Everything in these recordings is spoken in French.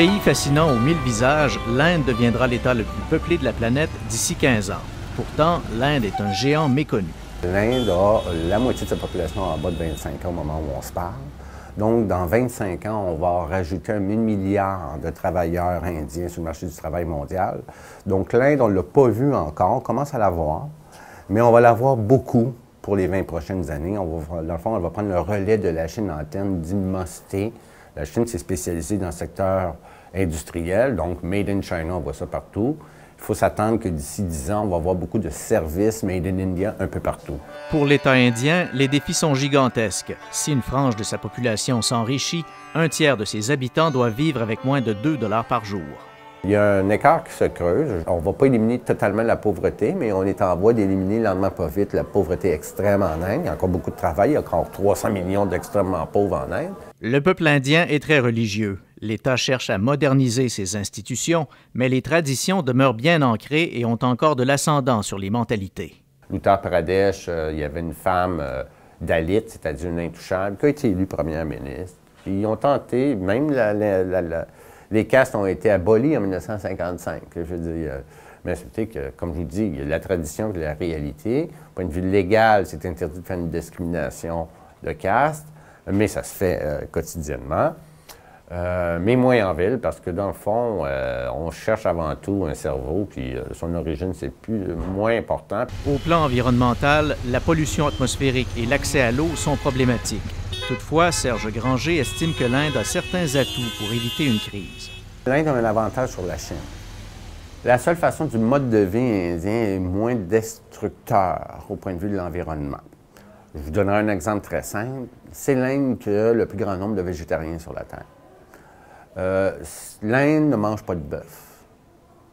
Pays fascinant aux 1000 visages, l'Inde deviendra l'État le plus peuplé de la planète d'ici 15 ans. Pourtant, l'Inde est un géant méconnu. L'Inde a la moitié de sa population en bas de 25 ans au moment où on se parle. Donc, dans 25 ans, on va rajouter 1 000 milliards de travailleurs indiens sur le marché du travail mondial. Donc, l'Inde, on ne l'a pas vu encore, on commence à la voir, mais on va la voir beaucoup pour les 20 prochaines années. Dans le fond, on va prendre le relais de la Chine en termes d'immensité. La Chine s'est spécialisée dans le secteur industriel, donc Made in China, on voit ça partout. Il faut s'attendre que d'ici 10 ans, on va voir beaucoup de services Made in India un peu partout. Pour l'État indien, les défis sont gigantesques. Si une frange de sa population s'enrichit, un tiers de ses habitants doivent vivre avec moins de 2 $ par jour. Il y a un écart qui se creuse. On ne va pas éliminer totalement la pauvreté, mais on est en voie d'éliminer lentement pas vite la pauvreté extrême en Inde. Il y a encore beaucoup de travail. Il y a encore 300 millions d'extrêmement pauvres en Inde. Le peuple indien est très religieux. L'État cherche à moderniser ses institutions, mais les traditions demeurent bien ancrées et ont encore de l'ascendant sur les mentalités. L'Uttar Pradesh, il y avait une femme dalit, c'est-à-dire une intouchable, qui a été élue première ministre. Puis ils ont tenté, même les castes ont été abolies en 1955. Je veux dire, mais c'était que, comme je vous dis, il y a la tradition et la réalité. Du point de vue légal, c'est interdit de faire une discrimination de caste, mais ça se fait quotidiennement. Mais moins en ville, parce que dans le fond, on cherche avant tout un cerveau, puis son origine, c'est moins important. Au plan environnemental, la pollution atmosphérique et l'accès à l'eau sont problématiques. Toutefois, Serge Granger estime que l'Inde a certains atouts pour éviter une crise. L'Inde a un avantage sur la Chine. La seule façon du mode de vie indien est moins destructeur au point de vue de l'environnement. Je vous donnerai un exemple très simple. C'est l'Inde qui a le plus grand nombre de végétariens sur la Terre. L'Inde ne mange pas de bœuf.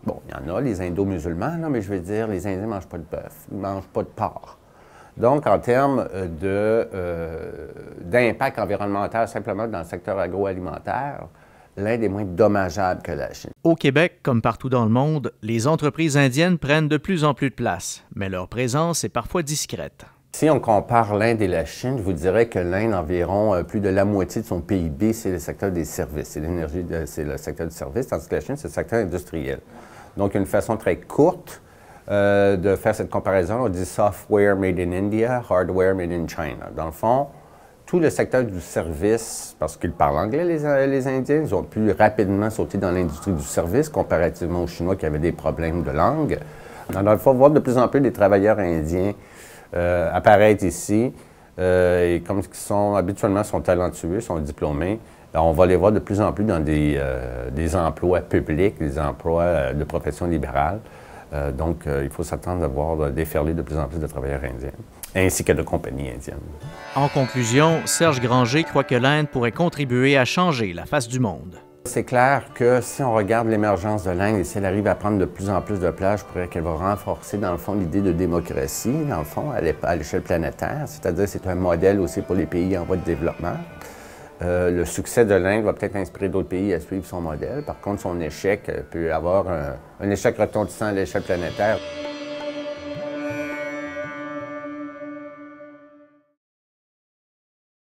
Bon, il y en a, les Indo-musulmans, mais je veux dire, les Indiens ne mangent pas de bœuf, ils ne mangent pas de porc. Donc, en termes d'impact environnemental simplement dans le secteur agroalimentaire, l'Inde est moins dommageable que la Chine. Au Québec, comme partout dans le monde, les entreprises indiennes prennent de plus en plus de place, mais leur présence est parfois discrète. Si on compare l'Inde et la Chine, je vous dirais que l'Inde, environ plus de la moitié de son PIB, c'est le secteur des services. C'est l'énergie, c'est le secteur du service, tandis que la Chine, c'est le secteur industriel. Donc, il y a une façon très courte de faire cette comparaison. On dit software made in India, hardware made in China. Dans le fond, tout le secteur du service, parce qu'ils parlent anglais, les Indiens, ils ont pu rapidement sauter dans l'industrie du service comparativement aux Chinois qui avaient des problèmes de langue. Alors, il faut voir de plus en plus des travailleurs indiens apparaître ici, et comme ils sont habituellement sont talentueux, sont diplômés, on va les voir de plus en plus dans des emplois publics, des emplois de profession libérale. Donc, il faut s'attendre à voir déferler de plus en plus de travailleurs indiens, ainsi que de compagnies indiennes. En conclusion, Serge Granger croit que l'Inde pourrait contribuer à changer la face du monde. C'est clair que si on regarde l'émergence de l'Inde et si elle arrive à prendre de plus en plus de place, je crois qu'elle va renforcer, dans le fond, l'idée de démocratie, dans le fond, à l'échelle planétaire. C'est-à-dire que c'est un modèle aussi pour les pays en voie de développement. Le succès de l'Inde va peut-être inspirer d'autres pays à suivre son modèle. Par contre, son échec peut avoir un échec retentissant à l'échelle planétaire.